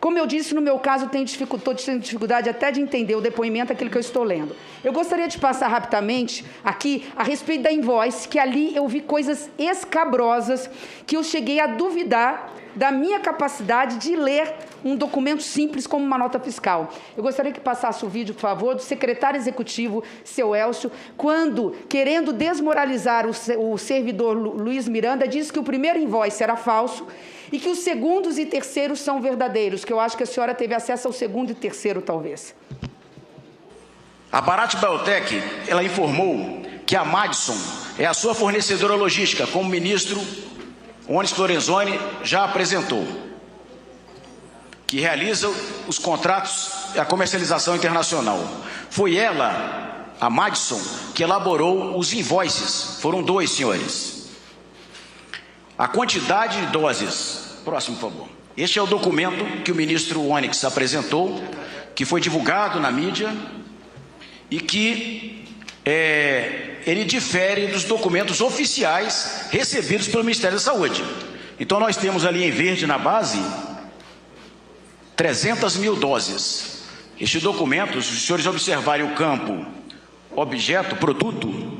Como eu disse, no meu caso, estou tendo dificuldade até de entender o depoimento, aquilo que eu estou lendo. Eu gostaria de passar rapidamente aqui a respeito da invoice, que ali eu vi coisas escabrosas, que eu cheguei a duvidar da minha capacidade de ler um documento simples como uma nota fiscal. Eu gostaria que passasse o vídeo, por favor, do secretário executivo, seu Elcio, quando, querendo desmoralizar o servidor Luiz Miranda, disse que o primeiro invoice era falso e que os segundos e terceiros são verdadeiros, que eu acho que a senhora teve acesso ao segundo e terceiro, talvez. A Bharat Biotech, ela informou que a Madison é a sua fornecedora logística, como o ministro Onyx Lorenzoni já apresentou, que realiza os contratos e a comercialização internacional. Foi ela, a Madison, que elaborou os invoices. Foram 2, senhores. A quantidade de doses... Próximo, por favor. Este é o documento que o ministro Onyx apresentou, que foi divulgado na mídia e que ele difere dos documentos oficiais recebidos pelo Ministério da Saúde. Então, nós temos ali em verde na base 300 mil doses. Este documento, se os senhores observarem o campo objeto, produto,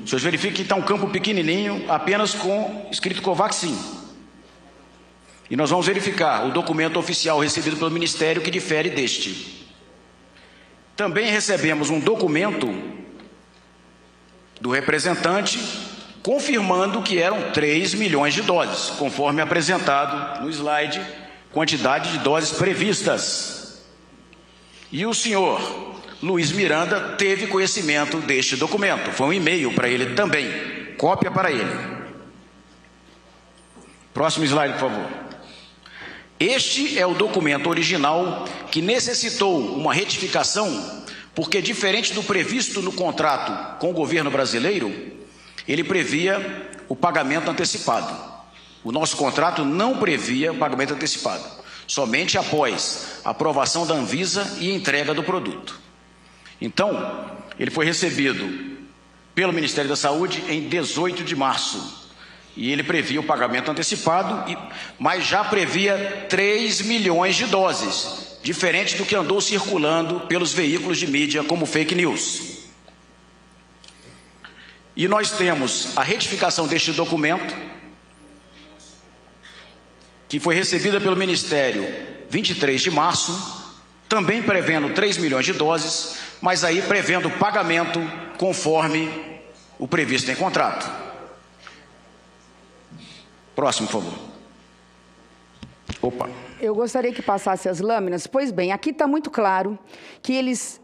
os senhores verificam que está um campo pequenininho, apenas com escrito Covaxin. E nós vamos verificar o documento oficial recebido pelo Ministério que difere deste. Também recebemos um documento do representante confirmando que eram 3 milhões de doses, conforme apresentado no slide, quantidade de doses previstas. E o senhor Luiz Miranda teve conhecimento deste documento. Foi um e-mail para ele também, cópia para ele. Próximo slide, por favor. Este é o documento original que necessitou uma retificação, porque, diferente do previsto no contrato com o governo brasileiro, ele previa o pagamento antecipado. O nosso contrato não previa o pagamento antecipado, somente após a aprovação da Anvisa e entrega do produto. Então, ele foi recebido pelo Ministério da Saúde em 18 de março. E ele previa o pagamento antecipado, mas já previa 3 milhões de doses, diferente do que andou circulando pelos veículos de mídia como fake news. E nós temos a retificação deste documento, que foi recebida pelo Ministério 23 de março, também prevendo 3 milhões de doses, mas aí prevendo pagamento conforme o previsto em contrato. Próximo, por favor. Opa. Eu gostaria que passasse as lâminas. Pois bem, aqui está muito claro que eles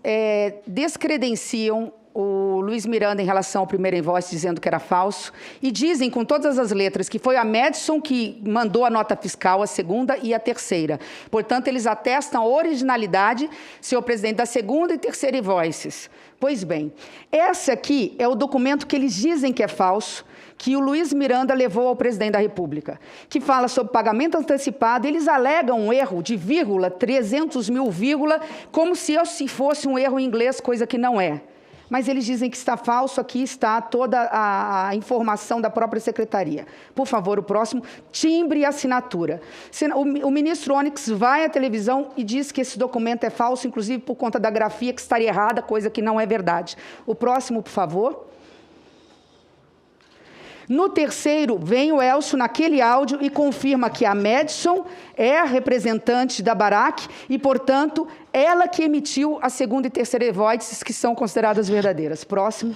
descredenciam o Luiz Miranda em relação ao primeiro invoice, dizendo que era falso, e dizem com todas as letras que foi a Madison que mandou a nota fiscal, a segunda e a terceira. Portanto, eles atestam a originalidade, senhor presidente, da segunda e terceira invoices. Pois bem, esse aqui é o documento que eles dizem que é falso, que o Luiz Miranda levou ao presidente da República, que fala sobre pagamento antecipado. Eles alegam um erro de vírgula, 300 mil vírgula, como se fosse um erro em inglês, coisa que não é. Mas eles dizem que está falso, aqui está toda a informação da própria secretaria. Por favor, o próximo, timbre e assinatura. O ministro Onyx vai à televisão e diz que esse documento é falso, inclusive por conta da grafia, que estaria errada, coisa que não é verdade. O próximo, por favor. No terceiro, vem o Elcio naquele áudio e confirma que a Madison é a representante da Bharat e, portanto, ela que emitiu a segunda e terceira invoices, que são consideradas verdadeiras. Próximo.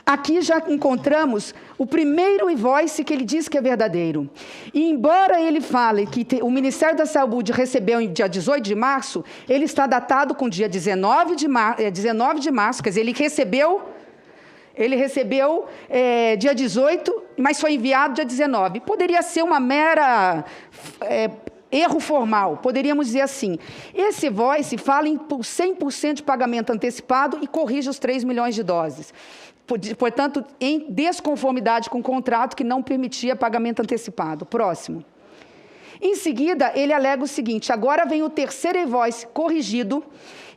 Aqui já encontramos o primeiro invoice que ele diz que é verdadeiro. E, embora ele fale que o Ministério da Saúde recebeu em dia 18 de março, ele está datado com dia 19 de março, quer dizer, ele recebeu dia 18, mas foi enviado dia 19. Poderia ser uma mera erro formal, poderíamos dizer assim. Esse invoice fala em 100% de pagamento antecipado e corrige os 3 milhões de doses. Portanto, em desconformidade com o contrato que não permitia pagamento antecipado. Próximo. Em seguida, ele alega o seguinte: agora vem o terceiro invoice corrigido,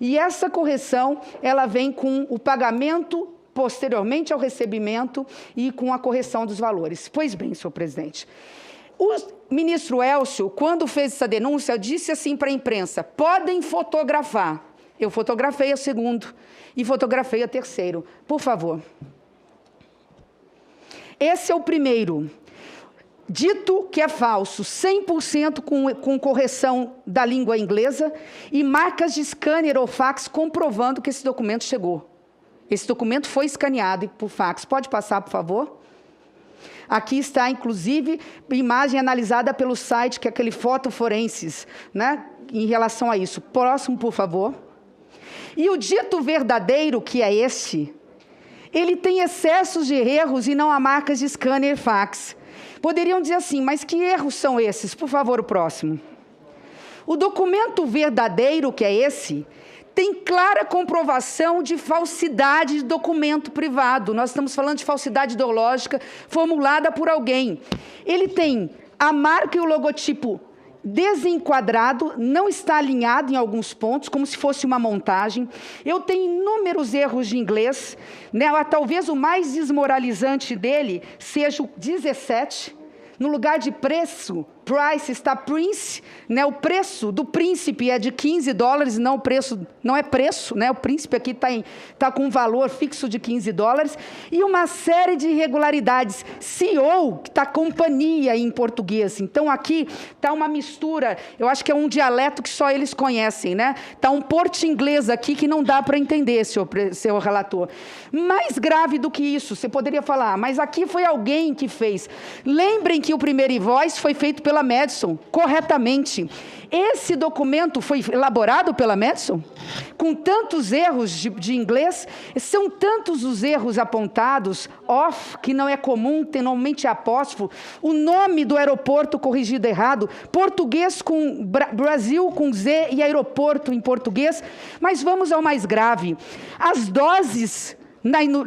e essa correção ela vem com o pagamento posteriormente ao recebimento e com a correção dos valores. Pois bem, senhor presidente, O ministro Elcio, quando fez essa denúncia, disse assim para a imprensa: podem fotografar. Eu fotografei o segundo e fotografei o terceiro. Por favor. Esse é o primeiro. Dito que é falso, 100% com correção da língua inglesa e marcas de scanner ou fax comprovando que esse documento chegou. Esse documento foi escaneado por fax. Pode passar, por favor? Aqui está, inclusive, imagem analisada pelo site, que é aquele Foto Forenses, né, em relação a isso. Próximo, por favor. E o dito verdadeiro, que é este, ele tem excessos de erros e não há marcas de scanner e fax. Poderiam dizer assim, mas que erros são esses? Por favor, o próximo. O documento verdadeiro, que é esse, tem clara comprovação de falsidade de documento privado. Nós estamos falando de falsidade ideológica formulada por alguém. Ele tem a marca e o logotipo desenquadrado, não está alinhado em alguns pontos, como se fosse uma montagem. Eu tenho inúmeros erros de inglês, né? Talvez o mais desmoralizante dele seja o 17, no lugar de preço, price, está prince, né? O preço do príncipe é de $15, não, o preço, não é preço, né? O príncipe aqui está com um valor fixo de $15, e uma série de irregularidades. CEO, que está companhia em português. Então, aqui está uma mistura, eu acho que é um dialeto que só eles conhecem, né? Está um porto-inglês aqui que não dá para entender, seu relator. Mais grave do que isso, você poderia falar, mas aqui foi alguém que fez. Lembrem que o primeiro invoice foi feito pela Madison, corretamente. Esse documento foi elaborado pela Madison, com tantos erros de inglês, são tantos os erros apontados, off, que não é comum, tem normalmente apóstrofo, o nome do aeroporto corrigido errado, português com Brasil com Z e aeroporto em português, mas vamos ao mais grave. As doses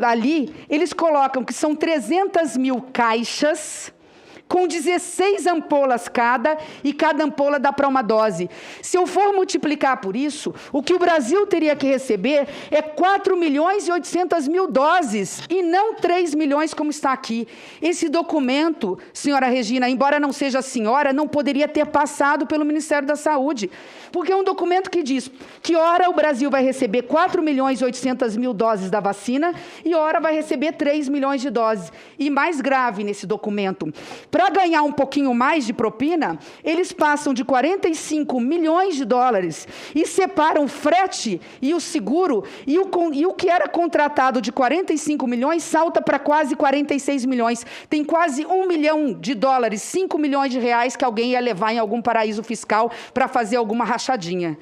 ali, eles colocam que são 300 mil caixas, com 16 ampolas cada, e cada ampola dá para uma dose. Se eu for multiplicar por isso, o que o Brasil teria que receber é 4.800.000 doses, e não 3 milhões como está aqui. Esse documento, senhora Regina, embora não seja a senhora, não poderia ter passado pelo Ministério da Saúde, porque é um documento que diz que ora o Brasil vai receber 4.800.000 doses da vacina, e ora vai receber 3 milhões de doses. E mais grave nesse documento, para ganhar um pouquinho mais de propina, eles passam de 45 milhões de dólares e separam o frete e o seguro, e o que era contratado de 45 milhões salta para quase 46 milhões. Tem quase 1 milhão de dólares, 5 milhões de reais que alguém ia levar em algum paraíso fiscal para fazer alguma rachadinha.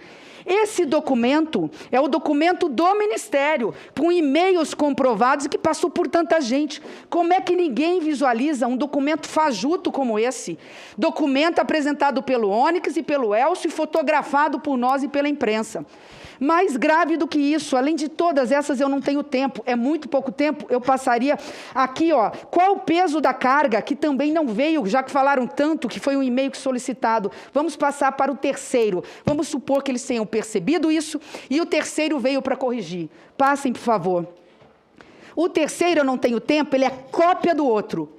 Esse documento é o documento do Ministério, com e-mails comprovados e que passou por tanta gente. Como é que ninguém visualiza um documento fajuto como esse? Documento apresentado pelo Onyx e pelo Elcio e fotografado por nós e pela imprensa. Mais grave do que isso, além de todas essas, eu não tenho tempo, é muito pouco tempo, eu passaria aqui, ó, qual o peso da carga, que também não veio, já que falaram tanto, que foi um e-mail solicitado. Vamos passar para o terceiro. Vamos supor que eles tenham percebido isso, e o terceiro veio para corrigir. Passem, por favor. O terceiro, eu não tenho tempo, ele é cópia do outro.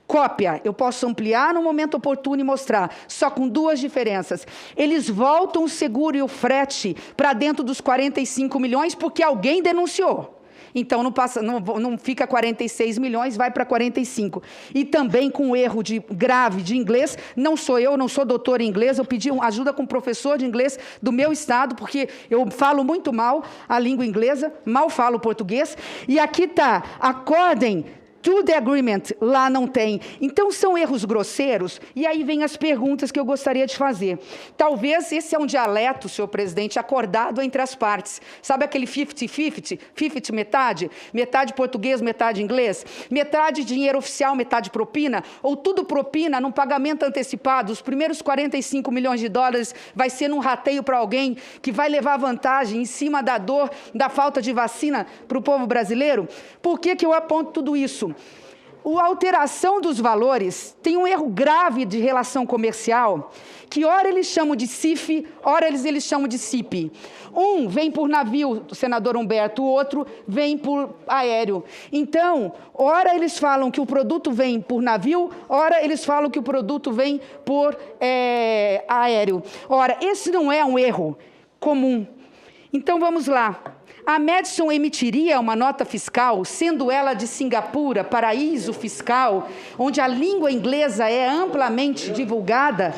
Cópia, eu posso ampliar no momento oportuno e mostrar, só com duas diferenças. Eles voltam o seguro e o frete para dentro dos 45 milhões porque alguém denunciou. Então, não fica 46 milhões, vai para 45. E também com erro grave de inglês, não sou eu, não sou doutor em inglês, eu pedi ajuda com um professor de inglês do meu estado, porque eu falo muito mal a língua inglesa, mal falo português, e aqui está, acordem to the agreement, lá não tem. Então, são erros grosseiros, e aí vem as perguntas que eu gostaria de fazer. Talvez esse é um dialeto, senhor presidente, acordado entre as partes. Sabe aquele 50-50? 50 metade? Metade português, metade inglês? Metade dinheiro oficial, metade propina? Ou tudo propina num pagamento antecipado? Os primeiros 45 milhões de dólares vai ser num rateio para alguém que vai levar vantagem em cima da dor, da falta de vacina para o povo brasileiro? Por que eu aponto tudo isso? a alteração dos valores tem um erro grave de relação comercial, que ora eles chamam de CIF, ora eles chamam de CIP. Um vem por navio, senador Humberto, o outro vem por aéreo. Então, ora eles falam que o produto vem por navio, ora eles falam que o produto vem por aéreo. Ora, esse não é um erro comum. Então, vamos lá. A Madison emitiria uma nota fiscal, sendo ela de Singapura, paraíso fiscal, onde a língua inglesa é amplamente divulgada.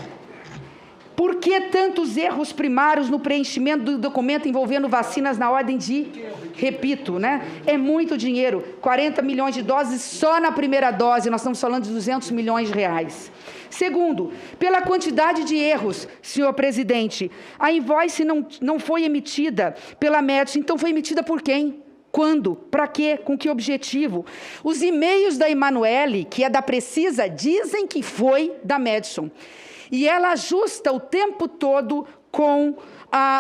Por que tantos erros primários no preenchimento do documento envolvendo vacinas na ordem de, repito, né? É muito dinheiro, 40 milhões de doses só na primeira dose, nós estamos falando de 200 milhões de reais. Segundo, pela quantidade de erros, senhor presidente, a invoice não foi emitida pela Madison, então foi emitida por quem? Quando? Para quê? Com que objetivo? Os e-mails da Emanuele, que é da Precisa, dizem que foi da Madison. E ela ajusta o tempo todo com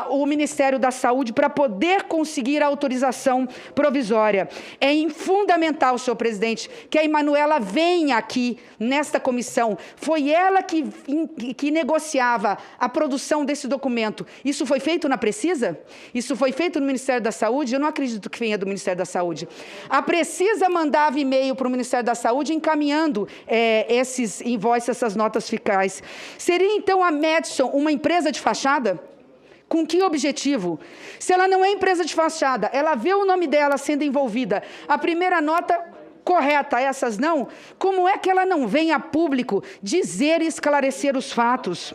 o Ministério da Saúde para poder conseguir a autorização provisória. É fundamental, senhor presidente, que a Emanuela venha aqui nesta comissão. Foi ela que negociava a produção desse documento. Isso foi feito na Precisa? Isso foi feito no Ministério da Saúde? Eu não acredito que venha do Ministério da Saúde. A Precisa mandava e-mail para o Ministério da Saúde encaminhando esses invoices, essas notas fiscais. Seria, então, a Madison uma empresa de fachada? Com que objetivo? Se ela não é empresa de fachada, ela vê o nome dela sendo envolvida, a primeira nota correta, essas não, como é que ela não vem a público dizer e esclarecer os fatos?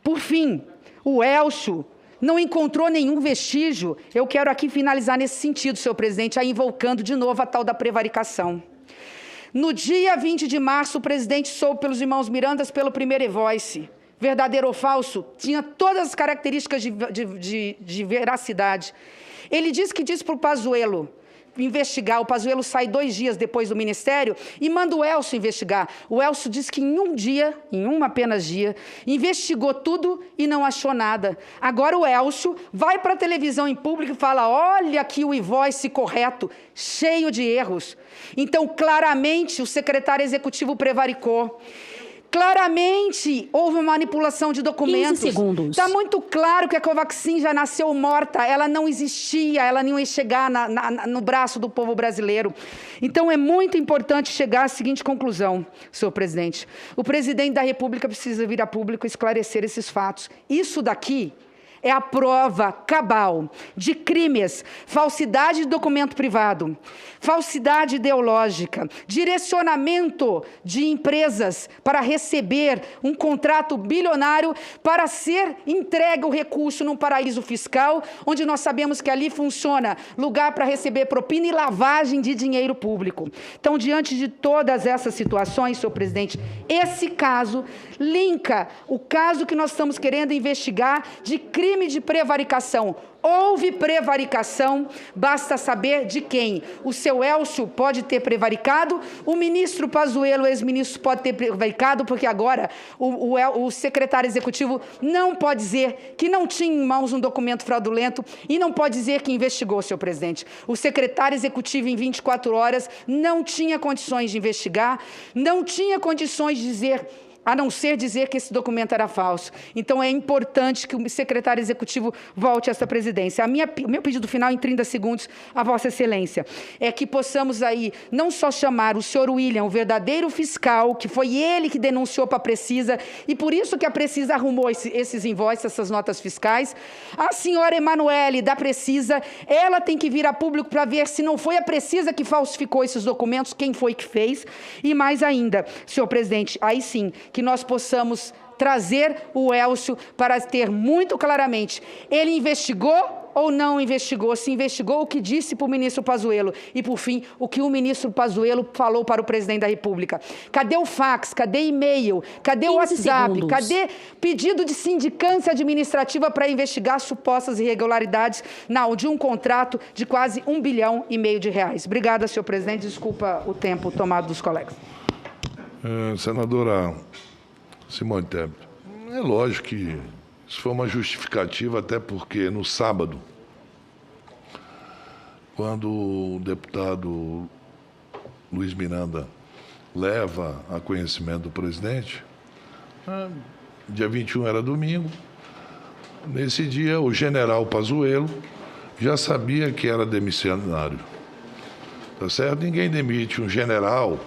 Por fim, o Elcio não encontrou nenhum vestígio. Eu quero aqui finalizar nesse sentido, senhor presidente, aí invocando de novo a tal da prevaricação. No dia 20 de março, o presidente soube pelos irmãos Mirandas pelo primeiro invoice. Verdadeiro ou falso, tinha todas as características de veracidade. Ele disse para o Pazuello investigar. O Pazuello sai 2 dias depois do Ministério e manda o Elcio investigar. O Elcio disse que em um dia, em um apenas dia, investigou tudo e não achou nada. Agora o Elcio vai para a televisão em público e fala, olha aqui o invoice correto, cheio de erros. Então, claramente, o secretário executivo prevaricou. Claramente, houve uma manipulação de documentos. 15 segundos. Está muito claro que a Covaxin já nasceu morta, ela não existia, ela não ia chegar no braço do povo brasileiro. Então, é muito importante chegar à seguinte conclusão, senhor presidente. O presidente da República precisa vir a público esclarecer esses fatos. Isso daqui é a prova cabal de crimes, falsidade de documento privado, falsidade ideológica, direcionamento de empresas para receber um contrato bilionário para ser entregue o recurso num paraíso fiscal, onde nós sabemos que ali funciona lugar para receber propina e lavagem de dinheiro público. Então, diante de todas essas situações, senhor presidente, esse caso linka o caso que nós estamos querendo investigar de crime de prevaricação. Houve prevaricação, basta saber de quem. O seu Elcio pode ter prevaricado, o ministro Pazuello, ex-ministro, pode ter prevaricado, porque agora o secretário executivo não pode dizer que não tinha em mãos um documento fraudulento e não pode dizer que investigou, senhor presidente. O secretário executivo, em 24 horas, não tinha condições de investigar, não tinha condições de dizer, a não ser dizer que esse documento era falso. Então, é importante que o secretário executivo volte a essa presidência. O meu pedido final, em 30 segundos, a Vossa Excelência, é que possamos aí não só chamar o senhor William, o verdadeiro fiscal, que foi ele que denunciou para a Precisa, e por isso que a Precisa arrumou esses invoices, essas notas fiscais. A senhora Emanuele, da Precisa, ela tem que vir a público para ver se não foi a Precisa que falsificou esses documentos, quem foi que fez. E mais ainda, senhor presidente, aí sim, que nós possamos trazer o Elcio para ter muito claramente, ele investigou ou não investigou, se investigou o que disse para o ministro Pazuello e, por fim, o que o ministro Pazuello falou para o presidente da República. Cadê o fax? Cadê e-mail? Cadê o WhatsApp? Segundos. Cadê pedido de sindicância administrativa para investigar supostas irregularidades de um contrato de quase R$1,5 bilhão de reais? Obrigada, senhor presidente. Desculpa o tempo tomado dos colegas. Senadora Simone Tebet, é lógico que isso foi uma justificativa, até porque no sábado, quando o deputado Luiz Miranda leva a conhecimento do presidente, dia 21 era domingo. Nesse dia, o general Pazuello já sabia que era demissionário. Tá certo? Ninguém demite um general,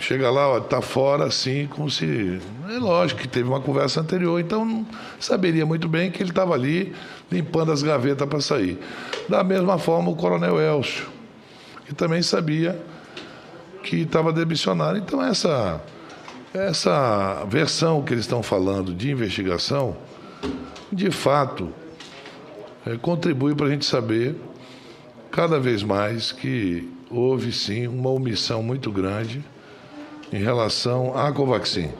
chega lá, está fora, assim, como se... É lógico que teve uma conversa anterior, então saberia muito bem que ele estava ali limpando as gavetas para sair. Da mesma forma, o coronel Elcio, que também sabia que estava demissionário. Então, essa versão que eles estão falando de investigação, de fato, contribui para a gente saber cada vez mais que houve, sim, uma omissão muito grande em relação à Covaxin.